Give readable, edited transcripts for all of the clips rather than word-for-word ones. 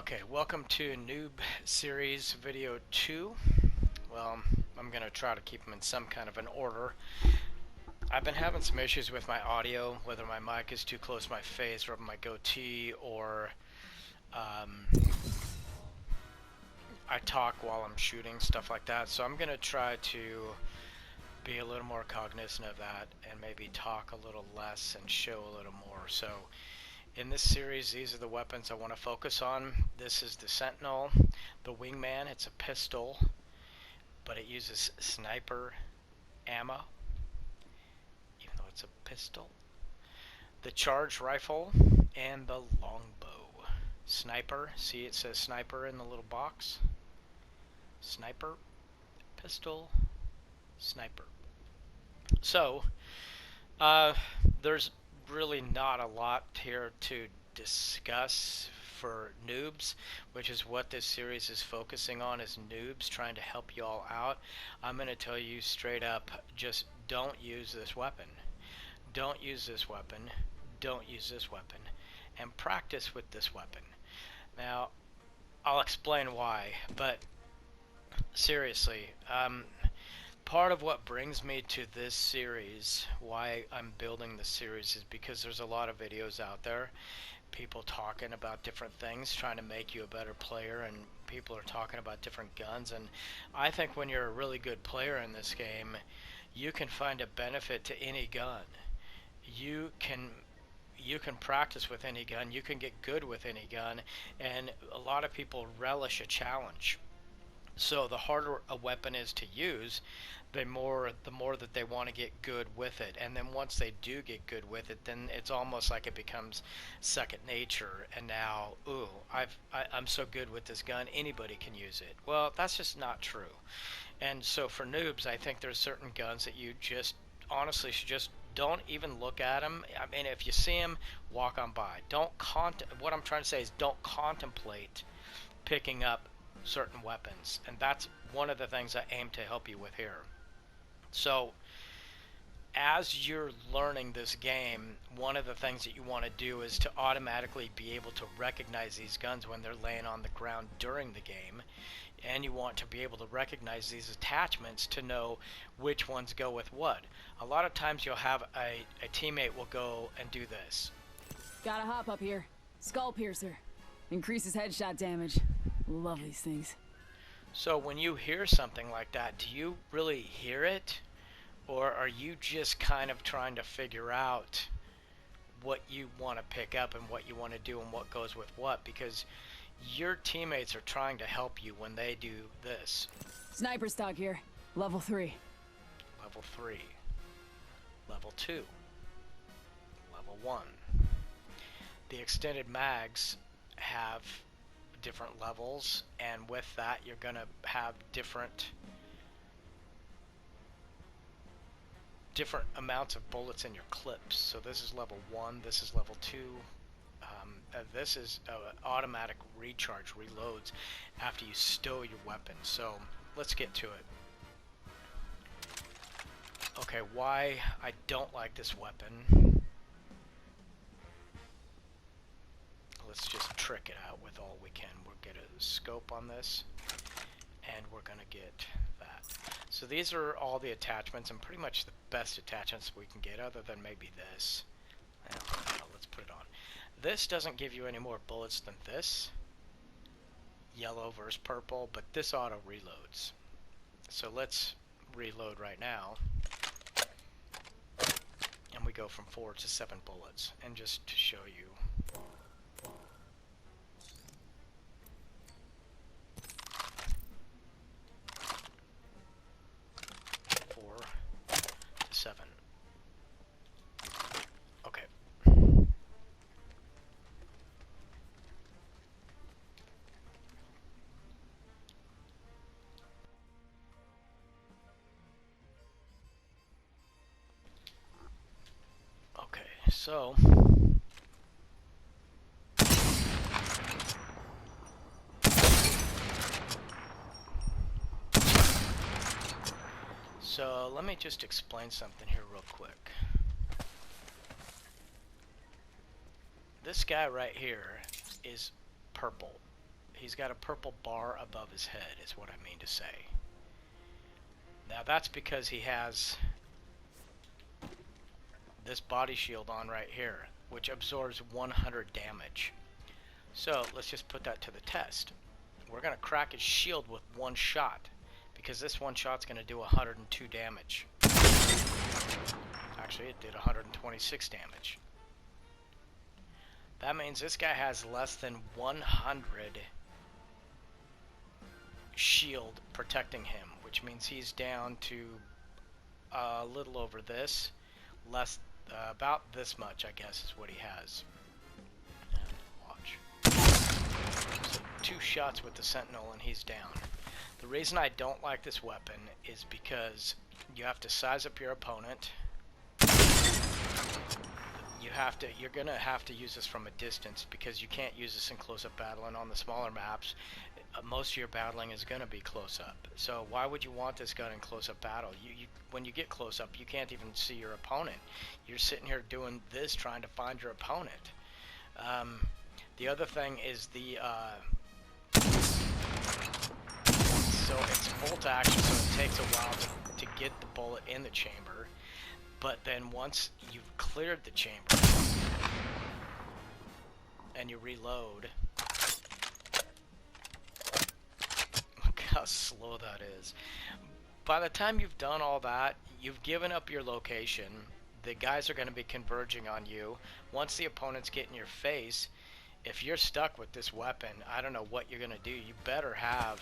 Okay, welcome to Noob Series Video 2. Well, I'm going to try to keep them in some kind of an order. I've been having some issues with my audio, whether my mic is too close to my face, rubbing my goatee, or I talk while I'm shooting, stuff like that. So I'm going to try to be a little more cognizant of that and maybe talk a little less and show a little more. So in this series, these are the weapons I want to focus on. This is the Sentinel, the Wingman. It's a pistol, but it uses sniper ammo, even though it's a pistol. The charge rifle and the longbow. Sniper, see it says sniper in the little box. Sniper, pistol, sniper. So, there's really not a lot here to discuss for noobs, which is what this series is focusing on, is noobs, trying to help you all out. I'm going to tell you straight up, just don't use this weapon. Don't use this weapon. Don't use this weapon. And practice with this weapon. Now, I'll explain why, but seriously, part of what brings me to this series, why I'm building this series, is because there's a lot of videos out there, people talking about different things, trying to make you a better player, and people are talking about different guns. And I think when you're a really good player in this game, you can find a benefit to any gun. You can practice with any gun, you can get good with any gun, and a lot of people relish a challenge. So the harder a weapon is to use, the more that they want to get good with it. And then once they do get good with it, then it's almost like it becomes second nature. And now, ooh, I'm so good with this gun, anybody can use it. Well, that's just not true. And so for noobs, I think there's certain guns that you just honestly should just don't even look at them. I mean, if you see them, walk on by. What I'm trying to say is don't contemplate picking up certain weapons, and that's one of the things I aim to help you with here. So as you're learning this game, one of the things that you want to do is to automatically be able to recognize these guns when they're laying on the ground during the game, and you want to be able to recognize these attachments to know which ones go with what. A lot of times you'll have a teammate will go and do this. Gotta hop up here. Skull piercer. Increases headshot damage. Love these things. So when you hear something like that, do you really hear it? Or are you just kind of trying to figure out what you want to pick up and what you want to do and what goes with what? Because your teammates are trying to help you when they do this. Sniper stock here. Level 3. Level 3. Level 2. Level 1. The extended mags have different levels, and with that you're gonna have different amounts of bullets in your clips. So this is level 1, this is level 2. This is automatic recharge, reloads after you stow your weapon. So let's get to it. Okay, why I don't like this weapon. Let's just trick it out with all we can. We'll get a scope on this, and we're gonna get that. So these are all the attachments, and pretty much the best attachments we can get, other than maybe this. Let's put it on. This doesn't give you any more bullets than this, yellow versus purple, but this auto reloads. So let's reload right now, and we go from 4 to 7 bullets. And just to show you, 4 to 7. Okay. Okay, so let me just explain something here real quick. This guy right here is purple. He's got a purple bar above his head, is what I mean to say. Now that's because he has this body shield on right here, which absorbs 100 damage. So let's just put that to the test. We're going to crack his shield with one shot, because this one shot's going to do 102 damage. Actually, it did 126 damage. That means this guy has less than 100 shield protecting him, which means he's down to a little over this, less about this much, I guess, is what he has. And watch. So 2 shots with the Sentinel and he's down. The reason I don't like this weapon is because you have to size up your opponent. You're gonna have to use this from a distance, because you can't use this in close-up battle, and on the smaller maps, most of your battling is gonna be close-up. So why would you want this gun in close-up battle? When you get close-up, you can't even see your opponent. You're sitting here doing this, trying to find your opponent. The other thing is so it's bolt action, so it takes a while to get the bullet in the chamber. But then once you've cleared the chamber and you reload, look how slow that is. By the time you've done all that, you've given up your location. The guys are going to be converging on you. Once the opponents get in your face, if you're stuck with this weapon, I don't know what you're going to do. You better have,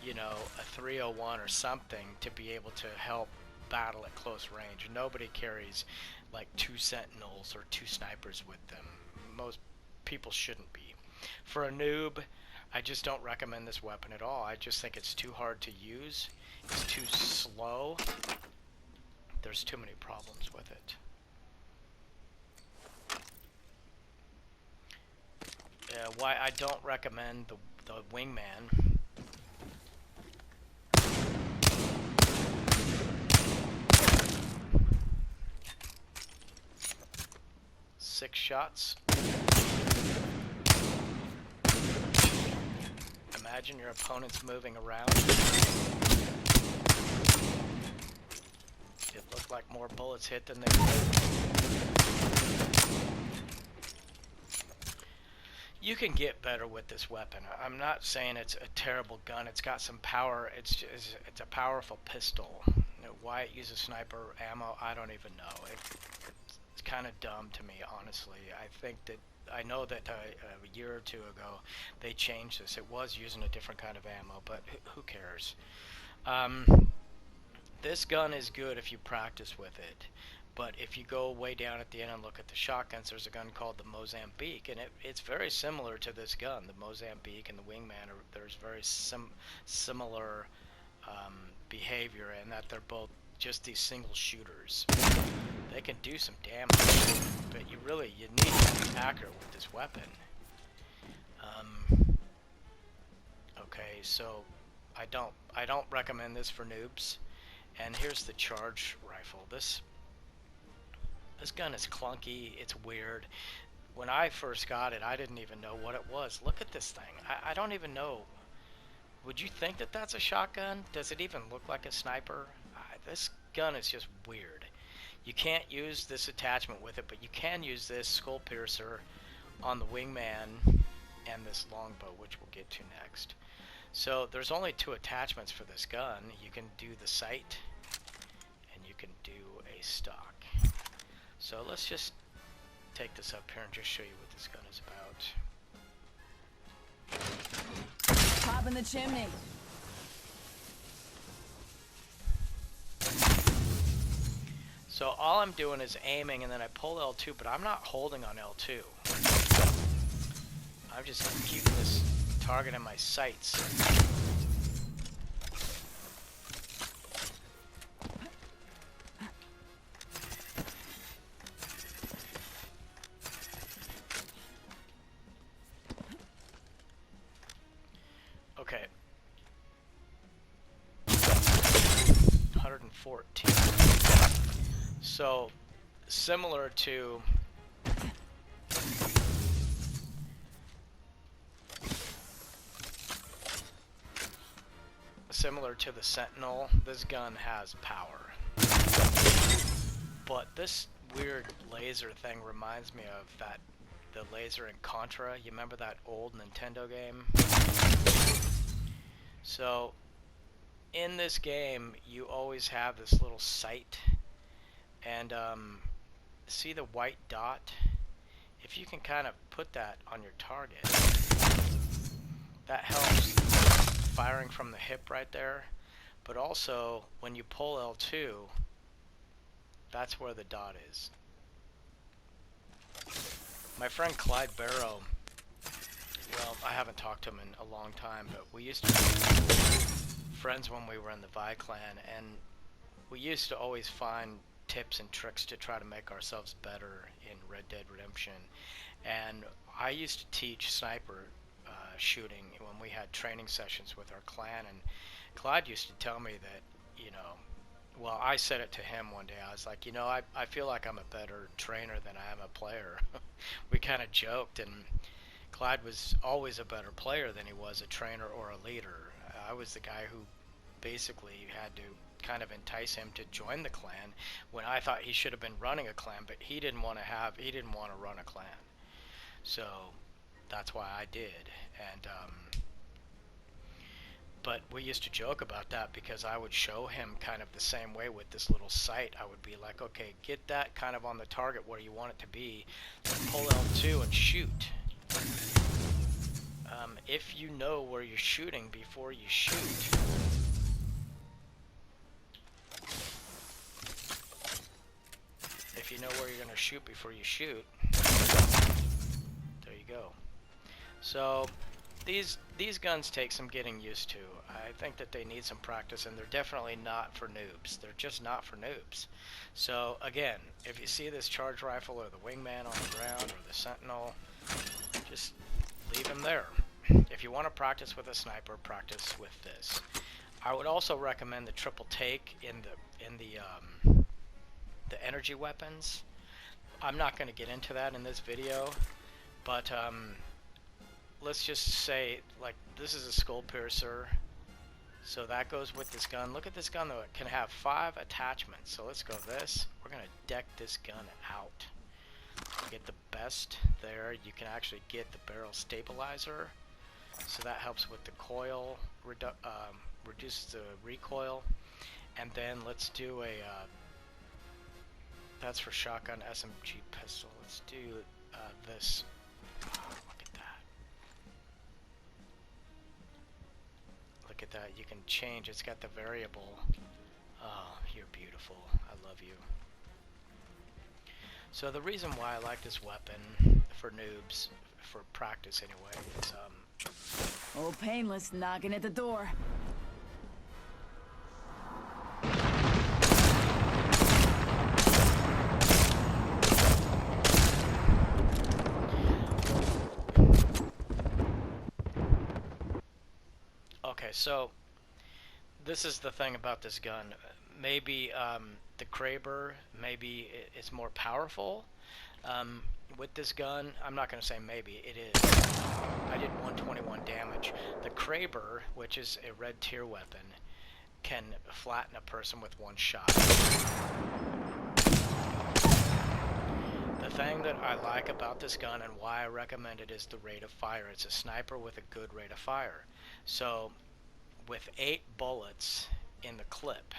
you know, a 301 or something to be able to help battle at close range. Nobody carries like 2 sentinels or 2 snipers with them. Most people shouldn't be. For a noob, I just don't recommend this weapon at all. I just think it's too hard to use. It's too slow. There's too many problems with it. Why I don't recommend the Wingman. 6 shots. Imagine your opponent's moving around. It looked like more bullets hit than they did. You can get better with this weapon. I'm not saying it's a terrible gun. It's got some power. It's a powerful pistol. Why it uses sniper ammo, I don't even know. It's kind of dumb to me, honestly. I know that a year or 2 ago they changed this. It was using a different kind of ammo, but who cares? This gun is good if you practice with it, but if you go way down at the end and look at the shotguns, there's a gun called the Mozambique, and it's very similar to this gun. The Mozambique and the Wingman, there's very similar behavior in that they're both just these single shooters. They can do some damage, but you need to be accurate with this weapon. Okay, so I don't recommend this for noobs. And here's the charge rifle. This gun is clunky. It's weird. When I first got it, I didn't even know what it was. Look at this thing. I don't even know. Would you think that that's a shotgun? Does it even look like a sniper? This gun is just weird. You can't use this attachment with it, but you can use this skull piercer on the Wingman and this longbow, which we'll get to next. So there's only 2 attachments for this gun. You can do the sight and you can do a stock. So let's just take this up here and just show you what this gun is about. Pop in the chimney. So all I'm doing is aiming, and then I pull L2, but I'm not holding on L2. I'm just keeping this target in my sights. Okay. 114. So, similar to similar to the Sentinel. This gun has power. But this weird laser thing reminds me of the laser in Contra. You remember that old Nintendo game? So, in this game, you always have this little sight. And, see the white dot? If you can kind of put that on your target, that helps firing from the hip right there. But also, when you pull L2, that's where the dot is. My friend Clyde Barrow, well, I haven't talked to him in a long time, but we used to be friends when we were in the Vi clan, and we used to always find tips and tricks to try to make ourselves better in Red Dead Redemption. And I used to teach sniper shooting when we had training sessions with our clan, and Clyde used to tell me that, you know, well, I said it to him one day. I was like, you know, I feel like I'm a better trainer than I am a player. We kind of joked, and Clyde was always a better player than he was a trainer or a leader. I was the guy who basically had to kind of entice him to join the clan when I thought he should have been running a clan, but he didn't want to run a clan. So that's why I did. And but we used to joke about that because I would show him kind of the same way with this little sight. I would be like, okay, get that kind of on the target where you want it to be, then pull L2 and shoot. If you know where you're shooting before you shoot, if you know where you're going to shoot before you shoot, there you go. So these guns take some getting used to. I think that they need some practice, and they're definitely not for noobs. They're just not for noobs. So again, if you see this charge rifle or the Wingman on the ground or the Sentinel, just leave them there. If you want to practice with a sniper, practice with this. I would also recommend the triple take in the energy weapons. I'm not going to get into that in this video, but let's just say, like, this is a skull piercer, so that goes with this gun. Look at this gun though, it can have 5 attachments. So let's go this. We're going to deck this gun out. Get the best there. You can actually get the barrel stabilizer, so that helps with the coil, reduces the recoil. And then let's do a that's for shotgun, SMG pistol. Let's do this. Look at that. Look at that. You can change. It's got the variable. Oh, you're beautiful. I love you. So the reason why I like this weapon for noobs, for practice anyway, is Old Painless knocking at the door. Okay, so this is the thing about this gun. Maybe the Kraber, maybe it's more powerful. With this gun, I'm not going to say maybe, it is. I did 121 damage. The Kraber, which is a red tier weapon, can flatten a person with one shot. The thing that I like about this gun and why I recommend it is the rate of fire. It's a sniper with a good rate of fire. So, with 8 bullets in the clip,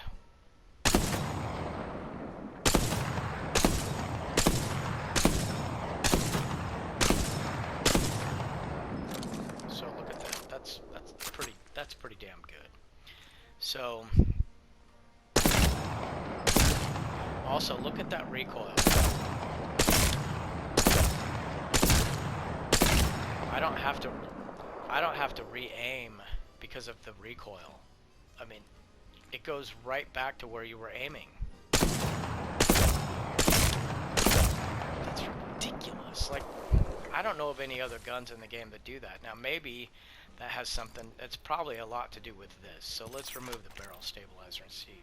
so look at that. That's pretty damn good. So, also look at that recoil. I don't have to re-aim because of the recoil. I mean, it goes right back to where you were aiming. That's ridiculous. Like, I don't know of any other guns in the game that do that. Now, maybe that has something, it's probably a lot to do with this. So let's remove the barrel stabilizer and see.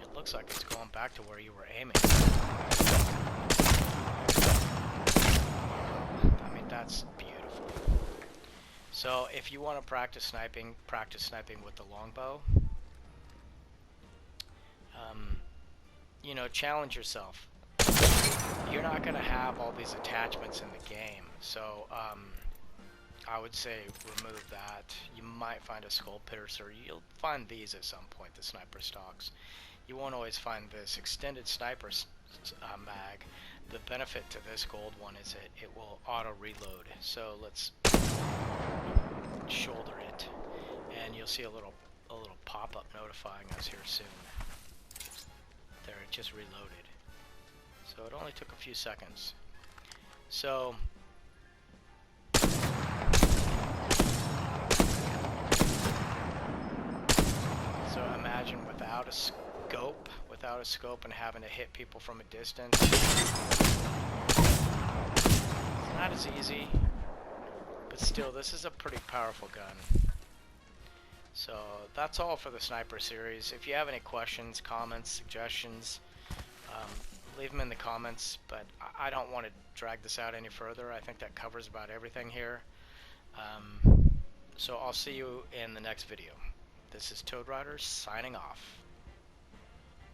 It looks like it's going back to where you were aiming. I mean, that's beautiful. So if you want to practice sniping with the longbow. You know, challenge yourself. You're not going to have all these attachments in the game, so I would say remove that. You might find a skull piercer. You'll find these at some point, the sniper stocks. You won't always find this extended sniper mag. The benefit to this gold one is it will auto reload. So let's shoulder it, and you'll see a little pop-up notifying us here soon. There, it just reloaded. So it only took a few seconds. So imagine without a scope and having to hit people from a distance. It's not as easy, but still, this is a pretty powerful gun. So that's all for the sniper series. If you have any questions, comments, suggestions, leave them in the comments, but I don't want to drag this out any further. I think that covers about everything here. So I'll see you in the next video. This is Toad Rider signing off.